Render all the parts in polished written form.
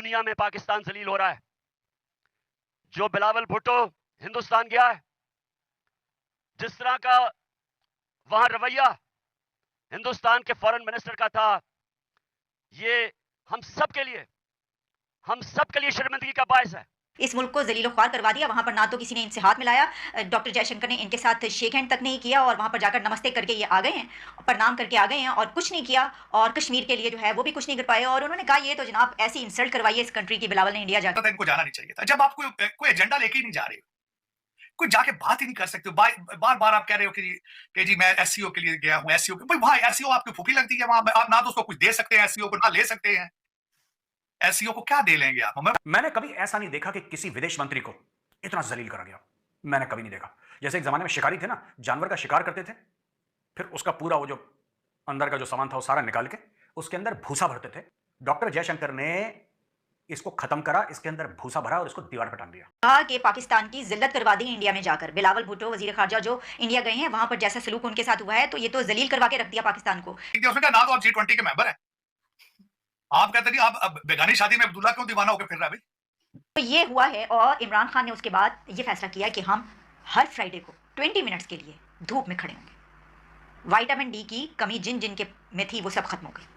दुनिया में पाकिस्तान जलील हो रहा है। जो बिलावल भुट्टो हिंदुस्तान गया है, जिस तरह का वहां रवैया हिंदुस्तान के फॉरेन मिनिस्टर का था, ये हम सब के लिए शर्मिंदगी का बायस है। इस मुल्क को जलीलो ख्वार करवा दिया। वहां पर ना तो किसी ने इनसे हाथ मिलाया, डॉक्टर जयशंकर ने इनके साथ शेक हैंड तक नहीं किया और वहां पर जाकर नमस्ते करके ये आ गए हैं, प्रणाम करके आ गए हैं और कुछ नहीं किया। और कश्मीर के लिए जो है वो भी कुछ नहीं कर पाए और उन्होंने कहा ये तो जनाब ऐसी इंसल्ट करवाई है इस कंट्री की बिलावल ने इंडिया जाकर। इनको जाना नहीं चाहिए था। जब आप कोई एजेंडा लेके ही नहीं जा रहे हो, कोई जाके बात ही नहीं कर सकते हो। बार बार आप कह रहे हो कि जी मैं एससीओ के लिए गया हूं, एससीओ भाई वहां एससीओ आपकी फूकी लगती है। वहां आप ना तो उसको कुछ दे सकते हैं, एससीओ को ना ले सकते हैं। एससीओ को क्या दे लेंगे आप? मैंने कभी ऐसा नहीं देखा कि किसी विदेश मंत्री को इतना जलील करा गया। मैंने कभी नहीं देखा। जैसे एक जमाने में शिकारी थे ना, जानवर का शिकार करते थे, फिर उसका पूरा वो जो अंदर का जो सामान था वो सारा निकाल के उसके अंदर भूसा भरते थे। डॉक्टर जयशंकर ने इसको खत्म करा, इसके अंदर भूसा भरा और इसको दीवार पर टांग दिया। कहा कि पाकिस्तान की जिल्लत करवा दी इंडिया में जाकर। बिलावल भुट्टो वजीर खारजा जो इंडिया गए हैं, वहां पर जैसा सलूक उनके साथ हुआ है तो ये तो जलील करवा के रख दिया पाकिस्तान को। उसने कहा ना तो आप G20 के मेंबर हैं। आप कहते नहीं आप बेगानी शादी में अब्दुल्ला क्यों दीवाना होकर फिर रहा है भाई? तो ये हुआ है और इमरान खान ने उसके बाद ये फैसला किया कि हम हर फ्राइडे को 20 मिनट्स के लिए धूप में खड़े होंगे। विटामिन डी की कमी जिन जिन के में थी वो सब खत्म हो गई।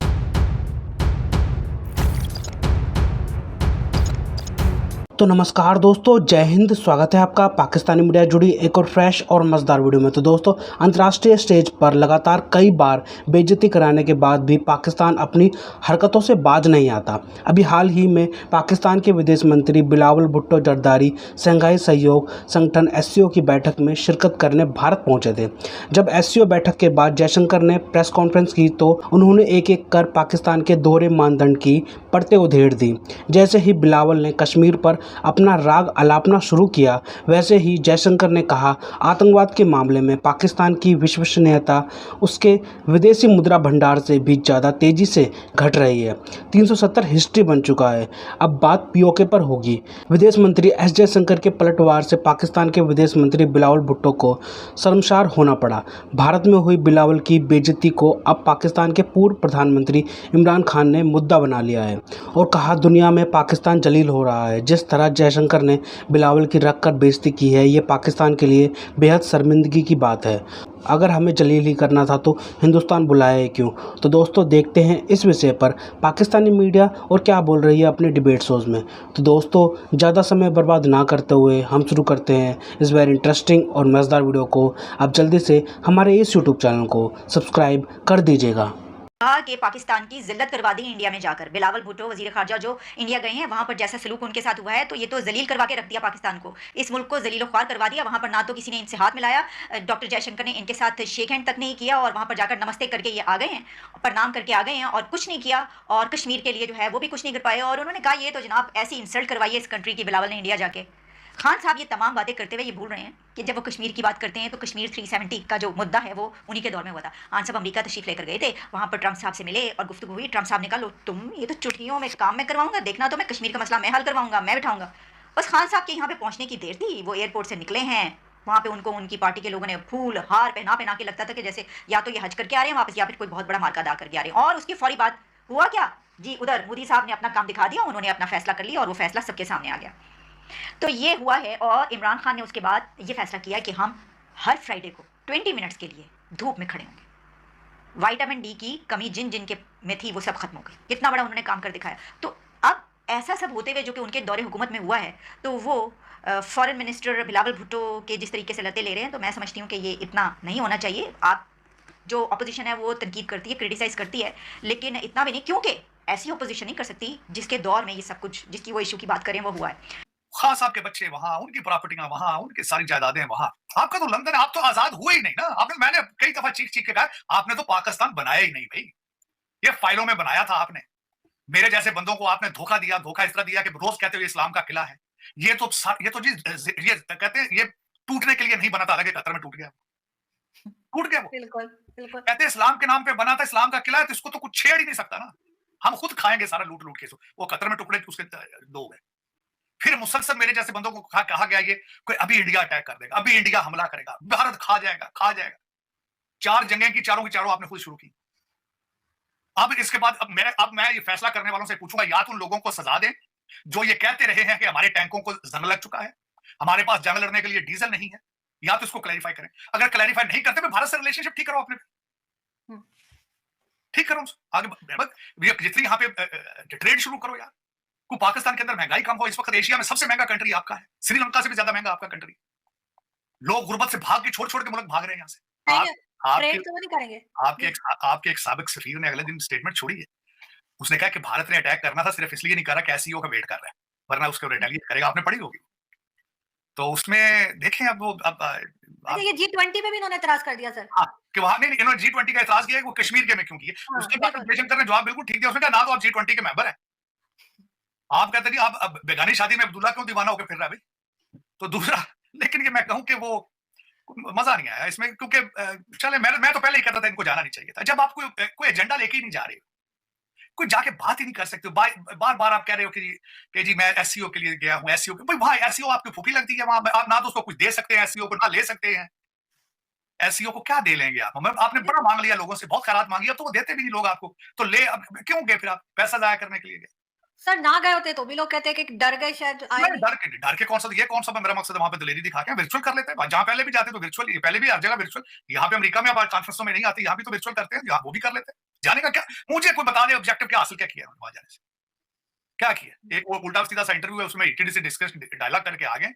तो नमस्कार दोस्तों, जय हिंद। स्वागत है आपका पाकिस्तानी मीडिया जुड़ी एक और फ्रेश और मज़ेदार वीडियो में। तो दोस्तों, अंतर्राष्ट्रीय स्टेज पर लगातार कई बार बेइज्जती कराने के बाद भी पाकिस्तान अपनी हरकतों से बाज नहीं आता। अभी हाल ही में पाकिस्तान के विदेश मंत्री बिलावल भुट्टो जरदारी शंघाई सहयोग संगठन एससीओ की बैठक में शिरकत करने भारत पहुंचे थे। जब एससीओ बैठक के बाद जयशंकर ने प्रेस कॉन्फ्रेंस की तो उन्होंने एक एक कर पाकिस्तान के दोहरे मानदंड की परतें उधेड़ दी। जैसे ही बिलावल ने कश्मीर पर अपना राग अलापना शुरू किया, वैसे ही जयशंकर ने कहा आतंकवाद के मामले में पाकिस्तान की विश्वसनीयता उसके विदेशी मुद्रा भंडार से भी ज़्यादा तेज़ी से घट रही है। 370 हिस्ट्री बन चुका है। अब बात पीओके पर होगी। विदेश मंत्री एस जयशंकर के पलटवार से पाकिस्तान के विदेश मंत्री बिलावल भुट्टो को शर्मसार होना पड़ा। भारत में हुई बिलावल की बेइज्जती को अब पाकिस्तान के पूर्व प्रधानमंत्री इमरान खान ने मुद्दा बना लिया है और कहा दुनिया में पाकिस्तान जलील हो रहा है। जिस तरह जयशंकर ने बिलावल की रख कर बेइज्जती की है, ये पाकिस्तान के लिए बेहद शर्मिंदगी की बात है। अगर हमें जलील ही करना था तो हिंदुस्तान बुलाया क्यों? तो दोस्तों, देखते हैं इस विषय पर पाकिस्तानी मीडिया और क्या बोल रही है अपने डिबेट शोज़ में। तो दोस्तों, ज़्यादा समय बर्बाद ना करते हुए हम शुरू करते हैं इस वेरी इंटरेस्टिंग और मज़ेदार वीडियो को। आप जल्दी से हमारे इस यूट्यूब चैनल को सब्सक्राइब कर दीजिएगा। कहा कि पाकिस्तान की जिल्लत करवा दी इंडिया में जाकर। बिलावल भुट्टो वजीर खारजा जो इंडिया गए हैं, वहां पर जैसा सलूक उनके साथ हुआ है तो ये तो जलील करवा के रख दिया पाकिस्तान को। इस मुल्क को जलीलो ख्वार करवा दिया। वहां पर ना तो किसी ने इनसे हाथ मिलाया, डॉक्टर जयशंकर ने इनके साथ शेक हैंड तक नहीं किया और वहां पर जाकर नमस्ते करके ये आ गए हैं, प्रणाम करके आ गए हैं और कुछ नहीं किया। और कश्मीर के लिए जो है वो भी कुछ नहीं कर पाए और उन्होंने कहा ये तो जनाब ऐसी इंसल्ट करवाई है इस कंट्री की बिलावल ने इंडिया जाके। खान साहब ये तमाम बातें करते हुए ये भूल रहे हैं कि जब वो कश्मीर की बात करते हैं तो कश्मीर 370 का जो मुद्दा है वो उन्हीं के दौर में हुआ था। खान साहब अमेरिका तशरीफ लेकर गए थे, वहाँ पर ट्रंप साहब से मिले और गुफ्तगू हुई। ट्रंप साहब ने कहा लो तुम ये तो चुटकियों में काम मैं करवाऊंगा, देखना तो मैं कश्मीर का मसला मैं हल करवाऊंगा, मैं बिठाऊंगा। बस खान साहब के यहाँ पे पहुँचने की देर थी, वो एयरपोर्ट से निकले हैं। वहाँ पे उनको उनकी पार्टी के लोगों ने फूल हार पहना पहना के लगता था कि जैसे या तो ये हज करके आ रहे हैं वापस या फिर कोई बहुत बड़ा मार्का अदा करके आ रहे हैं। और उसकी फौरी बात हुआ क्या जी, उधर मोदी साहब ने अपना काम दिखा दिया, उन्होंने अपना फैसला कर लिया और वो फैसला सबके सामने आ गया। तो ये हुआ है और इमरान खान ने उसके बाद ये फैसला किया कि हम हर फ्राइडे को 20 मिनट्स के लिए धूप में खड़े होंगे। विटामिन डी की कमी जिन जिन के में थी वो सब खत्म हो गई। कितना बड़ा उन्होंने काम कर दिखाया। तो अब ऐसा सब होते हुए जो कि उनके दौरे हुकूमत में हुआ है, तो वो फॉरेन मिनिस्टर बिलावल भुट्टो के जिस तरीके से लते ले रहे हैं, तो मैं समझती हूँ कि ये इतना नहीं होना चाहिए। आप जो अपोजिशन है वो तनकीद करती है, क्रिटिसाइज करती है, लेकिन इतना भी नहीं, क्योंकि ऐसी अपोजिशन नहीं कर सकती जिसके दौर में ये सब कुछ, जिसकी वो इशू की बात करें, वो हुआ है। खान साहब के बच्चे वहां, उनकी प्रॉपर्टियां वहां, उनकी सारी जायदादें वहां। आपका तो लंदन है, आप तो आजाद हुए ही नहीं ना। मैंने कई दफा चीख चीख के कहा आपने तो पाकिस्तान बनाया ही नहीं भाई। ये फाइलों में बनाया था आपने। मेरे जैसे बंदों को आपने धोखा दिया, धोखा इस तरह दिया कि रोज कहते हुए इस्लाम का किला है। ये तो जी ये कहते हैं ये टूटने के लिए नहीं बना था, हालांकि कतर में टूट गया, टूट गया वो। बिल्कुल बिल्कुल। कहते हैं इस्लाम के नाम पे बना था, इस्लाम का किला है, तो इसको तो कुछ छेड़ ही नहीं सकता ना। हम खुद खाएंगे सारा लूट लूट के। वो कतर में टुकड़े उसके दो गए। फिर मुसलसल मेरे जैसे बंदों को कहा गया ये कोई अभी इंडिया अटैक कर देगा, अभी इंडिया हमला करेगा, भारत खा जाएगा खा जाएगा। 4 जंगें की चारों आपने खुद शुरू की। अब इसके बाद अब मैं ये फैसला करने वालों से पूछूंगा, या तो उन लोगों को सजा दें जो ये कहते रहे हैं कि हमारे टैंकों को जंग लग चुका है, हमारे पास जंग लड़ने के लिए डीजल नहीं है, या तो इसको क्लैरिफाई करें। अगर क्लैरिफाई नहीं करते तो भारत से रिलेशनशिप ठीक करो, अपने ठीक करो, आगे जितनी यहाँ पे ट्रेड शुरू करो यार। को पाकिस्तान के अंदर महंगाई कम हो, इस वक्त एशिया में सबसे महंगा कंट्री आपका है, श्रीलंका से भी ज्यादा महंगा आपका कंट्री। लोग गुर्बत से भाग के छोड़ छोड़ के मुल्क भाग रहे हैं यहाँ से। ट्रेड तो नहीं करेंगे। आपके एक साबिक सफीर ने अगले दिन स्टेटमेंट छोड़ी है, उसने कहा कि भारत ने अटैक करना था, सिर्फ इसलिए नहीं करा कि एससीओ का वेट कर रहा है, वरना उसको रिटेलिएट करेगा। आपने पढ़ी होगी। तो उसमें देखें अब वो ये G20 में भी इन्होंने एतराज कर दिया सर। कि वहां नहीं, इन्होंने G20 का एतराज किया है, वो कश्मीर के में क्यों किया। उसके बाद जयशंकर ने जवाब बिल्कुल ठीक दिया, उसने कहा ना तो आप G20 के मेंबर है, आप कहते नहीं आप बेगानी शादी में अब्दुल्ला क्यों दीवाना होकर फिर रहा है भाई। तो दूसरा, लेकिन ये मैं कहूं कि वो मजा नहीं आया इसमें, क्योंकि चले मैं तो पहले ही कहता था इनको जाना नहीं चाहिए था। जब आप कोई एजेंडा लेके ही नहीं जा रहे, कोई जाके बात ही नहीं कर सकते, बार बार आप कह रहे हो कि जी मैं एससीओ के लिए गया हूं, एससीओ के भाई वहां एससीओ आपकी फूकी लगती है, वहां आप ना तो उसको कुछ दे सकते हैं, एससीओ को ना ले सकते हैं। एससीओ को क्या दे लेंगे आप? आपने बड़ा मांग लिया लोगों से, बहुत खैरात मांगी, अब तो वो देते भी नहीं लोग आपको, तो ले अब क्यों गए फिर आप? पैसा जाया करने के लिए गए सर। ना गए होते तो भी लोग कहते हैं कि डर गए शायद आए नहीं। डर के कौन सा मेरा मकसद है वहां पे दलेरी दिखा के वर्चुअल कर लेते हैं। जहां पहले भी जाते तो वर्चुअल, पहले भी हर जगह वर्चुअल, यहाँ पे अमेरिका में अब कॉन्फ्रेंसों में नहीं आते, यहाँ भी तो वर्चुअल करते हैं, यहाँ वो भी कर लेते हैं। जाने का क्या, मुझे कोई बता दे ऑब्जेक्टिव क्या हासिल क्या किया वहां जाने से, क्या किया? एक वो उल्टा सीधा सा इंटरव्यू है, उसमें ईटीडी से डिस्कस डायलॉग करके आ गए।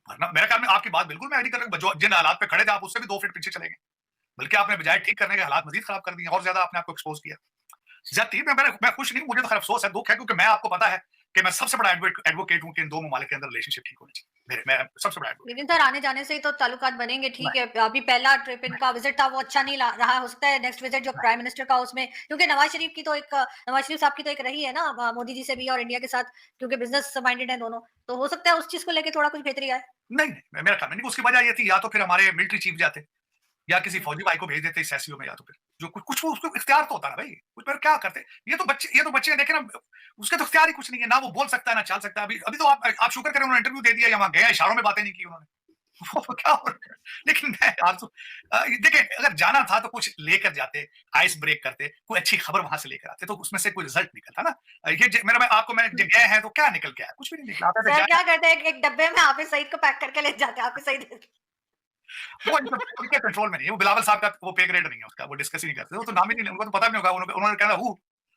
वरना मेरे ख्याल में आपकी बात बिल्कुल मैं एग्री कर रहा हूं, जिन हालात पे खड़े थे आप उससे भी 2 फीट पीछे चले गए, बल्कि आपने बजाय ठीक करने के हालात मजीद खराब कर दिए और ज्यादा आपने आपको एक्सपोज किया। ज्यादा मैं खुश नहीं, मुझे तो खैर अफसोस है, दुख है, क्योंकि मैं आपको पता है कि मैं सबसे बड़ा एडवोकेट हूं कि इन दो ममालिक के अंदर रिलेशनशिप ठीक होनी चाहिए, मैं सबसे बड़ा एडवोकेट। लेकिन सर आने जाने से ही तो ताल्लुकात बनेंगे, ठीक है। अभी पहला ट्रिप इनका विजिट था वो अच्छा नहीं रहा, हो सकता है नेक्स्ट विजिट जो प्राइम मिनिस्टर का उसमें, क्योंकि नवाज शरीफ साहब की तो एक रही है ना मोदी जी से भी और इंडिया के साथ, क्योंकि बिजनेस माइंडेड है दोनों, तो हो सकता है उस चीज को लेकर थोड़ा कुछ बेहतरी आए। नहीं, मेरा ख्याल नहीं, उसकी वजह ये थी या तो फिर हमारे मिलिट्री चीफ जाते या किसी फौजी भाई को भेज देते इस एससीओ में, या तो फिर जो कुछ वो उसको इख्तियार तो होता ना भाई, कुछ पर क्या करते। ये तो बच्चे देखे ना, उसके तो इख्तियार ही कुछ नहीं है, ना वो बोल सकता है ना चल सकता है। अभी तो आप शुक्र करें उन्होंने इंटरव्यू दे दिया, या वहां गए इशारों में बातें नहीं की उन्होंने, वो क्या हो रहा है? लेकिन मैं देखिए, अगर जाना था तो कुछ लेकर जाते, आइस ब्रेक करते, कोई अच्छी खबर वहां से लेकर आते, तो उसमें से कोई रिजल्ट निकलता ना। ये मेरा आपको मैं गए हैं तो क्या निकल के आया? कुछ भी नहीं निकला। क्या करते हैं, एक डब्बे में हाफिज सईद को पैक करके ले जाते हैं, हाफिज सईद वो उनके कंट्रोल में नहीं है, वो बिलावल साहब का वो पे ग्रेड नहीं है उसका, वो डिस्कस ही नहीं करते, वो तो नाम ही नहीं, उनको तो पता भी नहीं होगा। उन्होंने कहा हूँ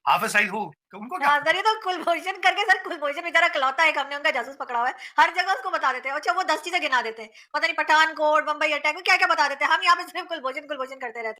हाफिज सईद हूँ, तो उनको क्या? सर ये तो कुलभूषण करके, सर कुलभूषण बेचारा इकलौता एक हमने उनका जासूस पकड़ा हुआ है, हर जगह उसको बता देते हैं। अच्छा वो 10 चीजें गिना देते हैं, पता नहीं पठानकोट, बम्बई अटैक, क्या क्या बता देते हैं, हम यहाँ पे सिर्फ कुलभूषण करते रहते हैं।